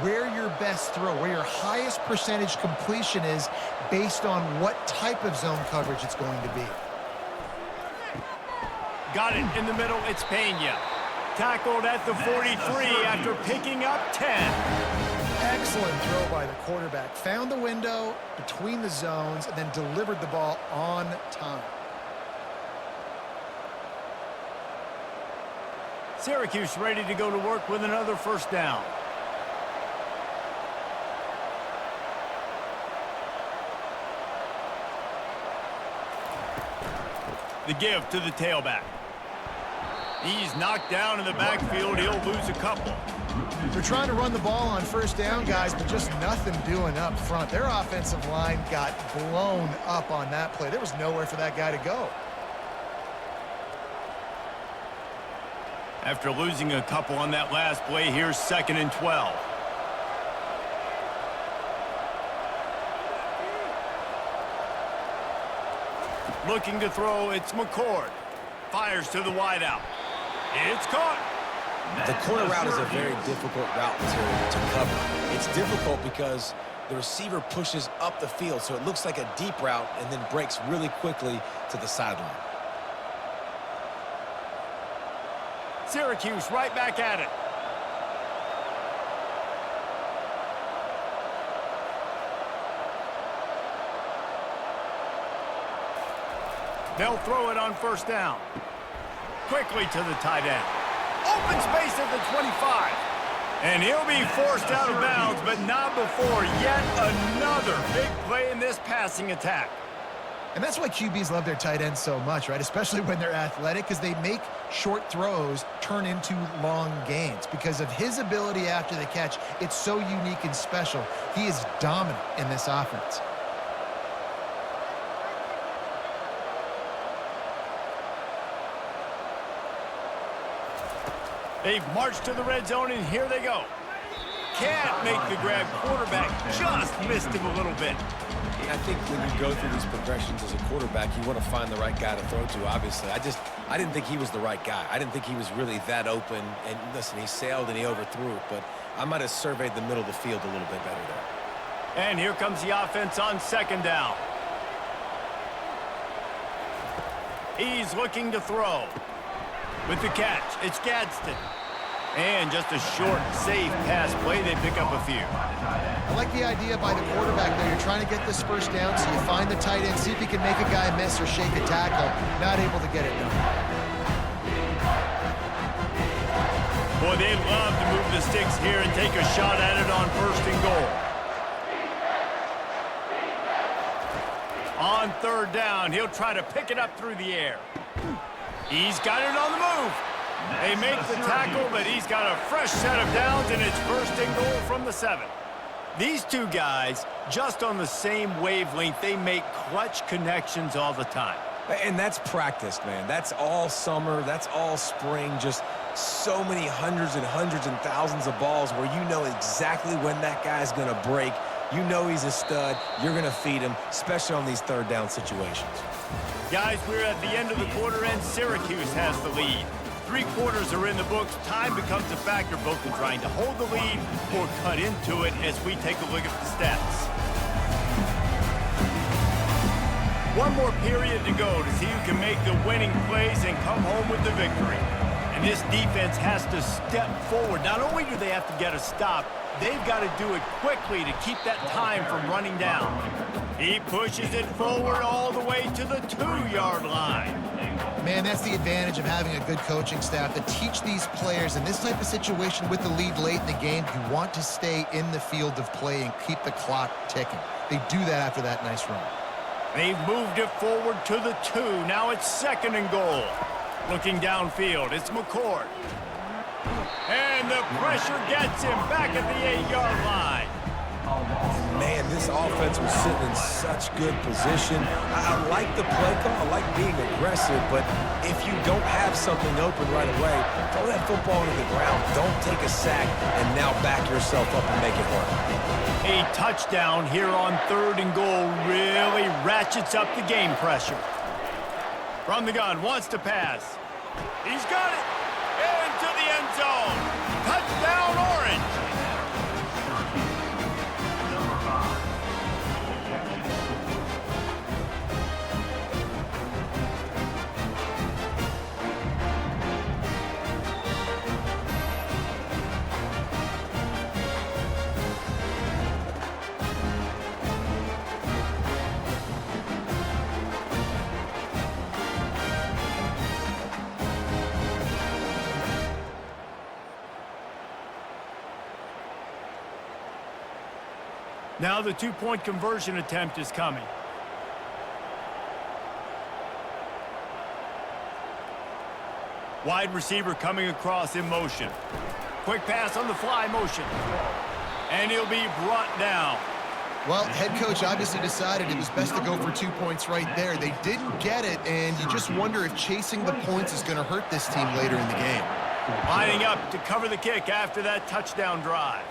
where your best throw, where your highest percentage completion is based on what type of zone coverage it's going to be. Got it in the middle, it's Pena. Tackled at the 43 after picking up 10. Excellent throw by the quarterback. Found the window between the zones and then delivered the ball on time. Syracuse ready to go to work with another 1st down. The give to the tailback. He's knocked down in the backfield. He'll lose a couple. They're trying to run the ball on 1st down, guys, but just nothing doing up front. Their offensive line got blown up on that play. There was nowhere for that guy to go. After losing a couple on that last play, here's 2nd and 12. Looking to throw, it's McCord. Fires to the wideout. It's caught. The corner route is a very difficult route to cover. It's difficult because the receiver pushes up the field, so it looks like a deep route and then breaks really quickly to the sideline. Syracuse right back at it. They'll throw it on first down. Quickly to the tight end. Open space at the 25. And he'll be forced out of bounds, but not before yet another big play in this passing attack. And that's why QBs love their tight ends so much, right? Especially when they're athletic, because they make short throws turn into long gains. Because of his ability after the catch, it's so unique and special. He is dominant in this offense. They've marched to the red zone, and here they go. Can't make the grab. Quarterback just missed him a little bit. I think when you go through these progressions as a quarterback, you want to find the right guy to throw to, obviously. I didn't think he was the right guy. I didn't think he was really that open. And listen, he sailed and he overthrew it, but I might have surveyed the middle of the field a little bit better there. And here comes the offense on second down. He's looking to throw. With the catch, it's Gadsden. And just a short, safe pass play. They pick up a few. I like the idea by the quarterback there. You're trying to get this first down, so you find the tight end, see if he can make a guy miss or shake a tackle. Not able to get it done. Boy, they'd love to move the sticks here and take a shot at it on first and goal. On third down, he'll try to pick it up through the air. He's got it on the move. They make the tackle, but he's got a fresh set of downs, and it's first and goal from the 7. These two guys, just on the same wavelength, they make clutch connections all the time. And that's practiced, man. That's all summer. That's all spring. Just so many hundreds and thousands of balls where you know exactly when that guy's going to break. You know he's a stud. You're going to feed him, especially on these third down situations. Guys, we're at the end of the quarter, and Syracuse has the lead. 3 quarters are in the books. Time becomes a factor both in trying to hold the lead or cut into it as we take a look at the stats. One more period to go to see who can make the winning plays and come home with the victory. And this defense has to step forward. Not only do they have to get a stop, they've got to do it quickly to keep that time from running down. He pushes it forward all the way to the 2-yard line. Man, that's the advantage of having a good coaching staff to teach these players in this type of situation with the lead late in the game. You want to stay in the field of play and keep the clock ticking. They do that after that nice run. They've moved it forward to the 2. Now it's second and goal. Looking downfield, it's McCord. And the pressure gets him back at the 8-yard line. Man, this offense was sitting in such good position. I like the play call. I like being aggressive, but if you don't have something open right away, throw that football into the ground. Don't take a sack, and now back yourself up and make it work. A touchdown here on third and goal really ratchets up the game pressure. From the gun, wants to pass. He's got it. Into the end zone. Touchdown, Orange. Now the 2-point conversion attempt is coming. Wide receiver coming across in motion. Quick pass on the fly motion. And he'll be brought down. Well, head coach obviously decided it was best to go for 2 points right there. They didn't get it, and you just wonder if chasing the points is going to hurt this team later in the game. Lining up to cover the kick after that touchdown drive.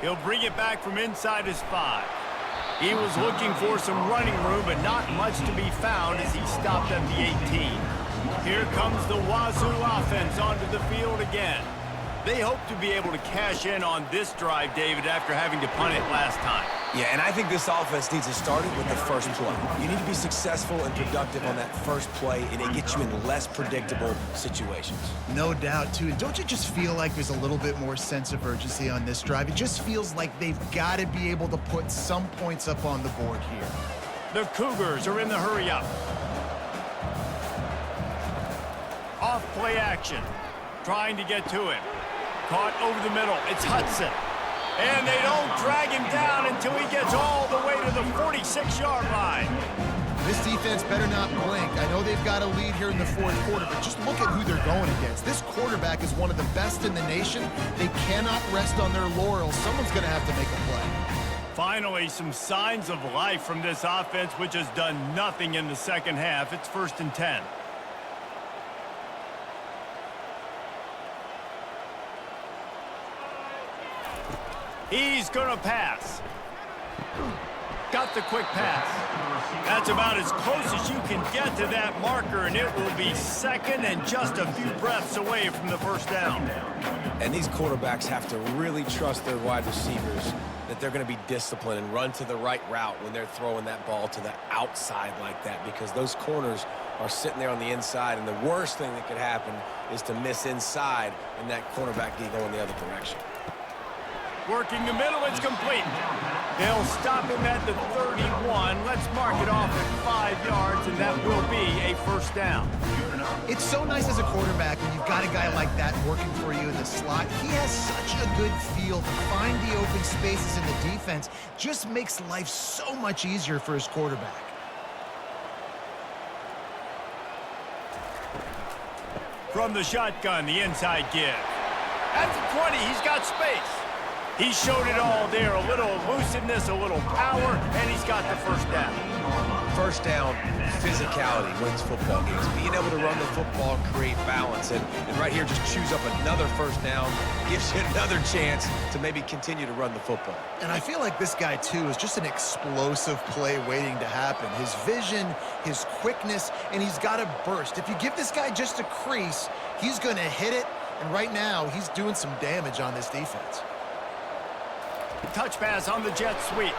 He'll bring it back from inside his 5. He was looking for some running room, but not much to be found as he stopped at the 18. Here comes the Wazoo offense onto the field again. They hope to be able to cash in on this drive, David, after having to punt it last time. Yeah, and I think this offense needs to start it with the first play. You need to be successful and productive on that first play, and it gets you in less predictable situations. No doubt, too. And don't you just feel like there's a little bit more sense of urgency on this drive? It just feels like they've got to be able to put some points up on the board here. The Cougars are in the hurry-up. Off play action. Trying to get to him. Caught over the middle. It's Hudson. And they don't drag him down until he gets all the way to the 46-yard line. This defense better not blink. I know they've got a lead here in the fourth quarter, but just look at who they're going against. This quarterback is one of the best in the nation. They cannot rest on their laurels. Someone's going to have to make a play. Finally, some signs of life from this offense, which has done nothing in the second half. It's 1st and 10. He's going to pass. Got the quick pass. That's about as close as you can get to that marker, and it will be second and just a few breaths away from the first down. And these quarterbacks have to really trust their wide receivers that they're going to be disciplined and run to the right route when they're throwing that ball to the outside like that, because those corners are sitting there on the inside, and the worst thing that could happen is to miss inside and that cornerback get going the other direction. Working the middle, it's complete. They'll stop him at the 31. Let's mark it off at 5 yards, and that will be a first down. It's so nice as a quarterback when you've got a guy like that working for you in the slot. He has such a good feel to find the open spaces in the defense. Just makes life so much easier for his quarterback. From the shotgun, the inside give. At the 20, he's got space. He showed it all there, a little elusiveness, a little power, and he's got the first down. First down, physicality wins football games. Being able to run the football and create balance. And right here, just choose up another first down, gives you another chance to maybe continue to run the football. And I feel like this guy, too, is just an explosive play waiting to happen. His vision, his quickness, and he's got a burst. If you give this guy just a crease, he's going to hit it. And right now, he's doing some damage on this defense. Touch pass on the jet sweep.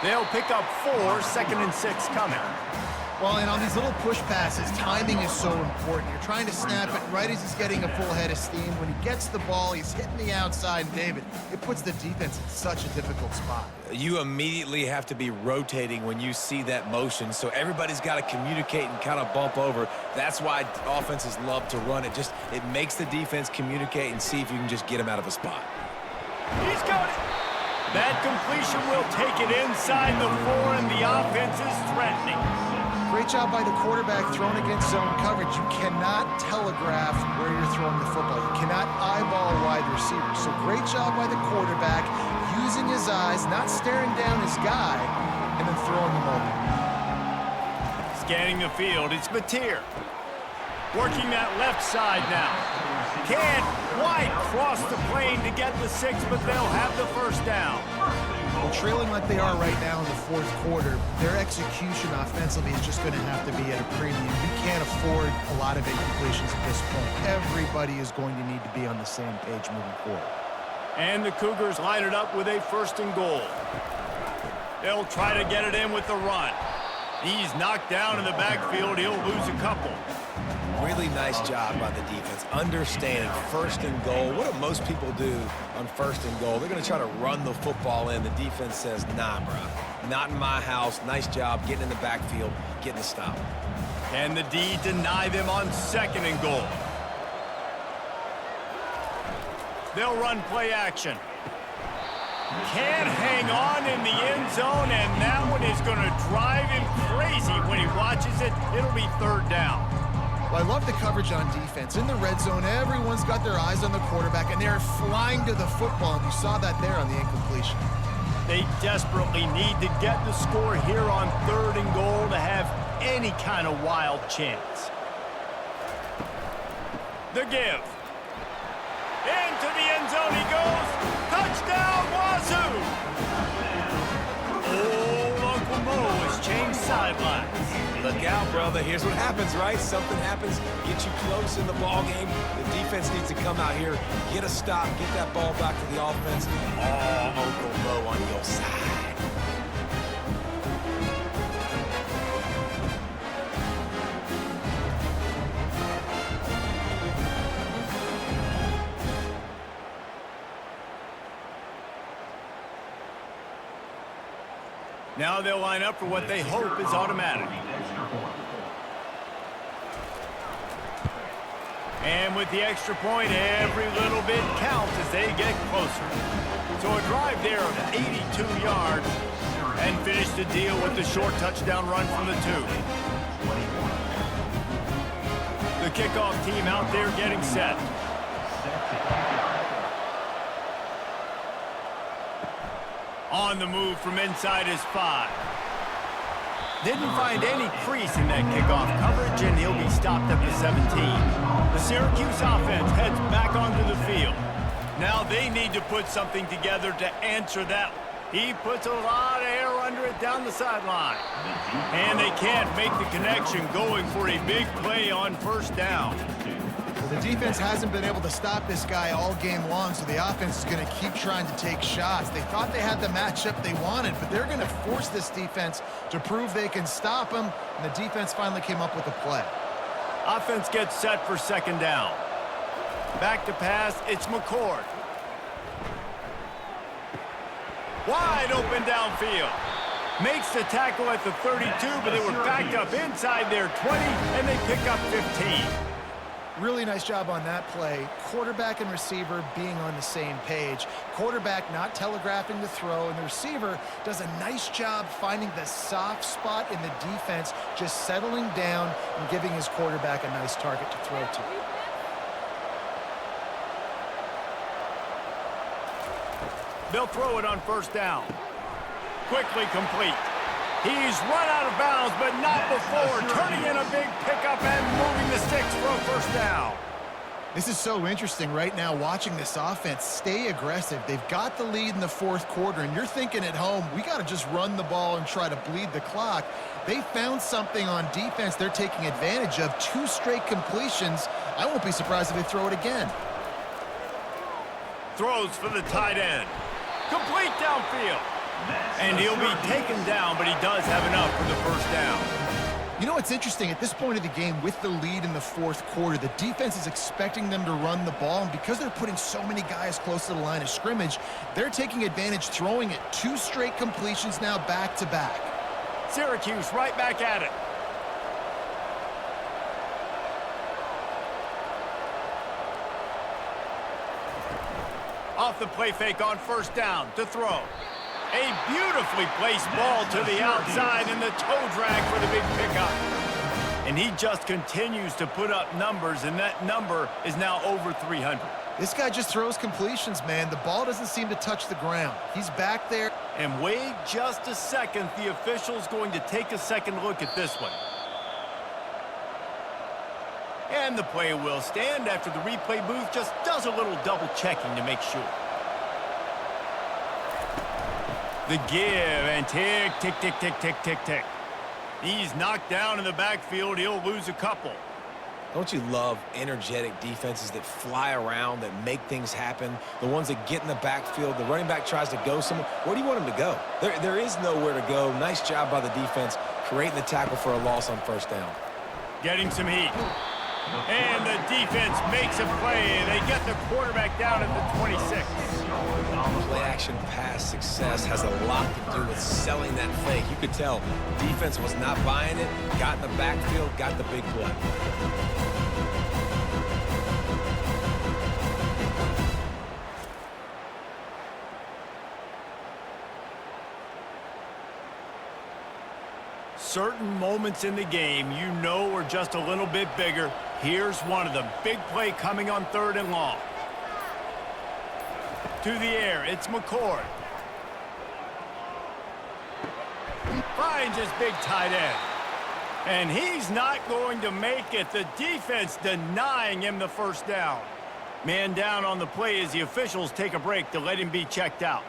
They'll pick up 4, 2nd and 6 coming. Well, and on these little push passes, timing is so important. You're trying to snap it right as he's getting a full head of steam. When he gets the ball, he's hitting the outside, and David, it puts the defense in such a difficult spot. You immediately have to be rotating when you see that motion, so everybody's got to communicate and kind of bump over. That's why offenses love to run it. It makes the defense communicate and see if you can just get him out of a spot. He's got it. That completion will take it inside the 4, and the offense is threatening. Great job by the quarterback throwing against zone coverage. You cannot telegraph where you're throwing the football. You cannot eyeball a wide receiver. So great job by the quarterback using his eyes, not staring down his guy, and then throwing him open. Scanning the field, it's Mateer. Working that left side now. Can't quite cross the plane to get the 6, but they'll have the first down. Well, trailing like they are right now in the fourth quarter, their execution offensively is just going to have to be at a premium. You can't afford a lot of incompletions at this point. Everybody is going to need to be on the same page moving forward. And the Cougars line it up with a 1st and goal. They'll try to get it in with the run. He's knocked down in the backfield. He'll lose a couple. Really nice job by the defense, understanding 1st and goal. What do most people do on 1st and goal? They're going to try to run the football in. The defense says, nah, bro, not in my house. Nice job getting in the backfield, getting the stop. And the D deny them on 2nd and goal. They'll run play action. Can't hang on in the end zone, and that one is going to drive him crazy when he watches it. It'll be 3rd down. Well, I love the coverage on defense. In the red zone, everyone's got their eyes on the quarterback, and they're flying to the football, and you saw that there on the incompletion. They desperately need to get the score here on 3rd and goal to have any kind of wild chance. The give. Into the end zone he goes. Touchdown, Wazoo! Old Uncle Mo has changed sidelines. Look out, brother. Here's what happens, right? Something happens, get you close in the ball game. The defense needs to come out here, get a stop, get that ball back to the offense. Oh, Uncle Mo on your side. Now they'll line up for what they hope is automatic. And with the extra point, every little bit counts as they get closer. So a drive there of 82 yards and finish the deal with the short touchdown run from the 2. The kickoff team out there getting set. On the move from inside his 5. Didn't find any crease in that kickoff coverage, and he'll be stopped at the 17. The Syracuse offense heads back onto the field. Now they need to put something together to answer that. He puts a lot of air under it down the sideline. And they can't make the connection going for a big play on first down. The defense hasn't been able to stop this guy all game long, so the offense is going to keep trying to take shots. They thought they had the matchup they wanted, but they're going to force this defense to prove they can stop him, and the defense finally came up with a play. Offense gets set for second down. Back to pass, it's McCord. Wide open downfield. Makes the tackle at the 32, but they were backed up inside their 20, and they pick up 15. Really nice job on that play. Quarterback and receiver being on the same page. Quarterback not telegraphing the throw, and the receiver does a nice job finding the soft spot in the defense, just settling down and giving his quarterback a nice target to throw to. They'll throw it on first down. Quickly complete. He's run out of bounds, but not before turning in a big pickup and moving the sticks for a first down. This is so interesting right now, watching this offense stay aggressive. They've got the lead in the fourth quarter, and you're thinking at home, we got to just run the ball and try to bleed the clock. They found something on defense they're taking advantage of. 2 straight completions. I won't be surprised if they throw it again. Throws for the tight end. Complete downfield. And he'll be taken down, but he does have enough for the first down. You know what's interesting? At this point of the game, with the lead in the fourth quarter, the defense is expecting them to run the ball, and because they're putting so many guys close to the line of scrimmage, they're taking advantage, throwing it. 2 straight completions now back-to-back. Syracuse right back at it. Off the play fake on first down to throw. A beautifully placed ball to the outside and the toe drag for the big pickup. And he just continues to put up numbers, and that number is now over 300. This guy just throws completions, man. The ball doesn't seem to touch the ground. He's back there. And wait just a second. The official's going to take a second look at this one. And the play will stand after the replay booth just does a little double checking to make sure. The give and tick, tick, tick, tick, tick, tick, tick. He's knocked down in the backfield. He'll lose a couple. Don't you love energetic defenses that fly around, that make things happen? The ones that get in the backfield, the running back tries to go somewhere. Where do you want him to go? There is nowhere to go. Nice job by the defense creating the tackle for a loss on first down. Getting some heat. And the defense makes a play. They get the quarterback down at the 26. Play-action pass success has a lot to do with selling that fake. You could tell defense was not buying it, got in the backfield, got the big play. Certain moments in the game you know are just a little bit bigger. Here's one of them. Big play coming on 3rd and long. To the air, it's McCord. Finds his big tight end. And he's not going to make it. The defense denying him the first down. Man down on the play as the officials take a break to let him be checked out.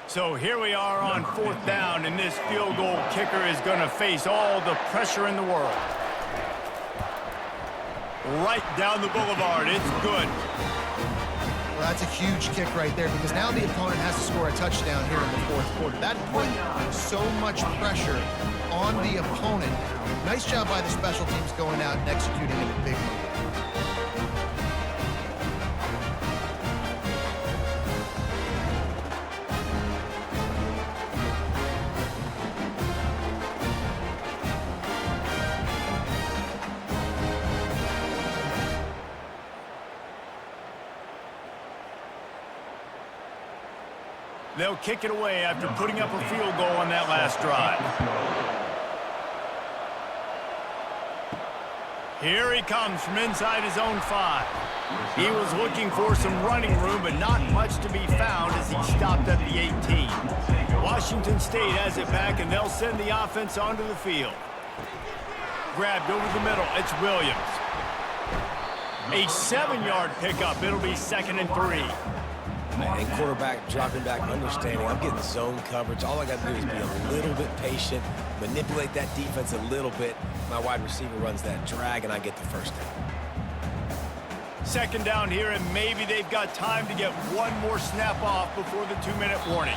So here we are on 4th down, and this field goal kicker is going to face all the pressure in the world. Right down the boulevard. It's good. Well, that's a huge kick right there, because now the opponent has to score a touchdown here in the fourth quarter. That put so much pressure on the opponent. Nice job by the special teams going out and executing in a big moment. They'll kick it away after putting up a field goal on that last drive. Here he comes from inside his own 5. He was looking for some running room, but not much to be found as he stopped at the 18. Washington State has it back, and they'll send the offense onto the field. Grabbed over the middle. It's Williams. A 7-yard pickup. It'll be 2nd and 3. And quarterback dropping back, understanding I'm getting zone coverage. All I got to do is be a little bit patient, manipulate that defense a little bit. My wide receiver runs that drag, and I get the first down. 2nd down here, and maybe they've got time to get one more snap off before the 2-minute warning.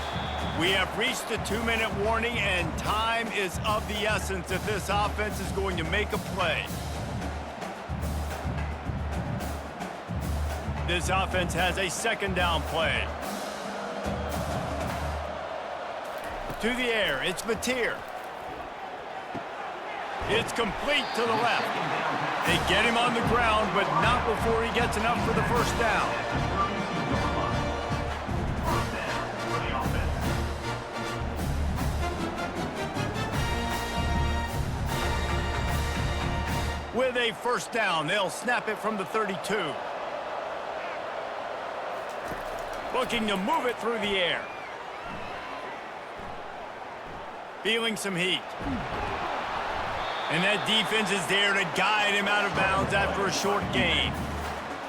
We have reached the 2-minute warning, and time is of the essence if this offense is going to make a play. This offense has a 2nd down play. To the air, it's Mateer. It's complete to the left. They get him on the ground, but not before he gets enough for the first down. With a first down, they'll snap it from the 32. Looking to move it through the air. Feeling some heat. And that defense is there to guide him out of bounds after a short gain.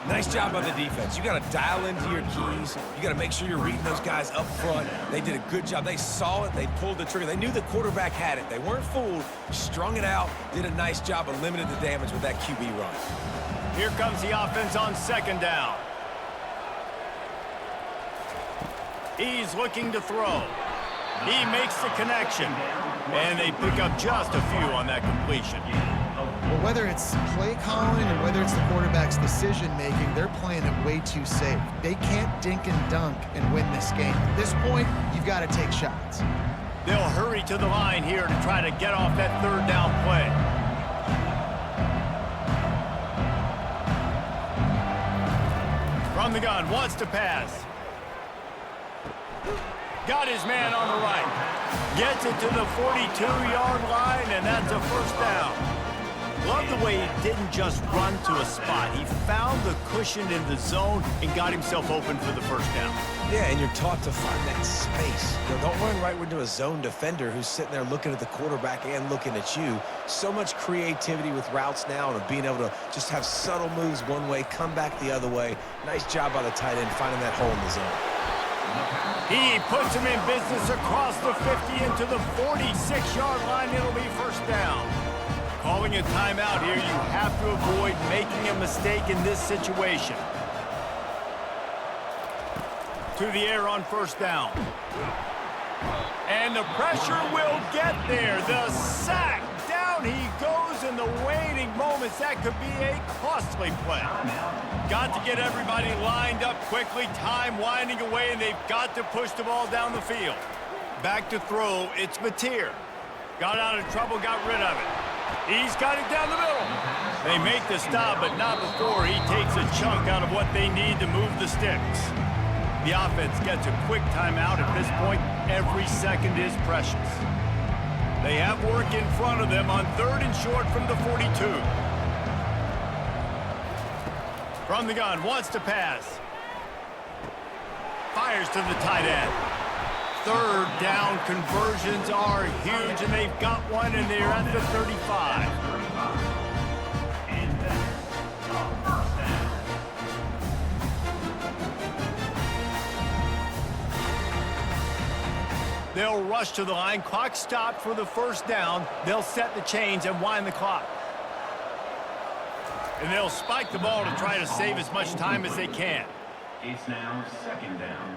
Nice job by the defense. You got to dial into your keys. You got to make sure you're reading those guys up front. They did a good job. They saw it. They pulled the trigger. They knew the quarterback had it. They weren't fooled. Strung it out. Did a nice job of limiting the damage with that QB run. Here comes the offense on 2nd down. He's looking to throw. He makes the connection. And they pick up just a few on that completion. Well, whether it's play calling or whether it's the quarterback's decision-making, they're playing it way too safe. They can't dink and dunk and win this game. At this point, you've got to take shots. They'll hurry to the line here to try to get off that 3rd down play. From the gun, wants to pass. Got his man on the right. Gets it to the 42-yard line, and that's a first down. Love the way he didn't just run to a spot. He found the cushion in the zone and got himself open for the first down. Yeah, and you're taught to find that space. Don't run right into a zone defender who's sitting there looking at the quarterback and looking at you. So much creativity with routes now and being able to just have subtle moves one way, come back the other way. Nice job by the tight end finding that hole in the zone. He puts him in business across the 50 into the 46-yard line. It'll be first down. Calling a timeout here, you have to avoid making a mistake in this situation. To the air on first down. And the pressure will get there. The sack. Down he goes in the waiting moments. That could be a costly play. Got to get everybody lined up quickly. Time winding away, and they've got to push the ball down the field. Back to throw. It's Mateer. Got out of trouble, got rid of it. He's got it down the middle. They make the stop, but not before he takes a chunk out of what they need to move the sticks. The offense gets a quick timeout. At this point, every second is precious. They have work in front of them on 3rd and short from the 42. From the gun, wants to pass. Fires to the tight end. 3rd down conversions are huge, and they've got one, and they're at the 35. And that's a first down. They'll rush to the line. Clock stopped for the first down. They'll set the chains and wind the clock. And they'll spike the ball to try to save as much time as they can. It's now 2nd down.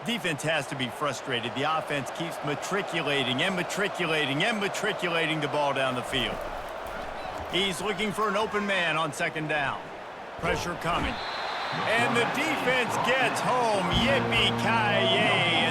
Defense has to be frustrated. The offense keeps matriculating and matriculating and matriculating the ball down the field. He's looking for an open man on 2nd down. Pressure coming. And the defense gets home. Yippee-ki-yay.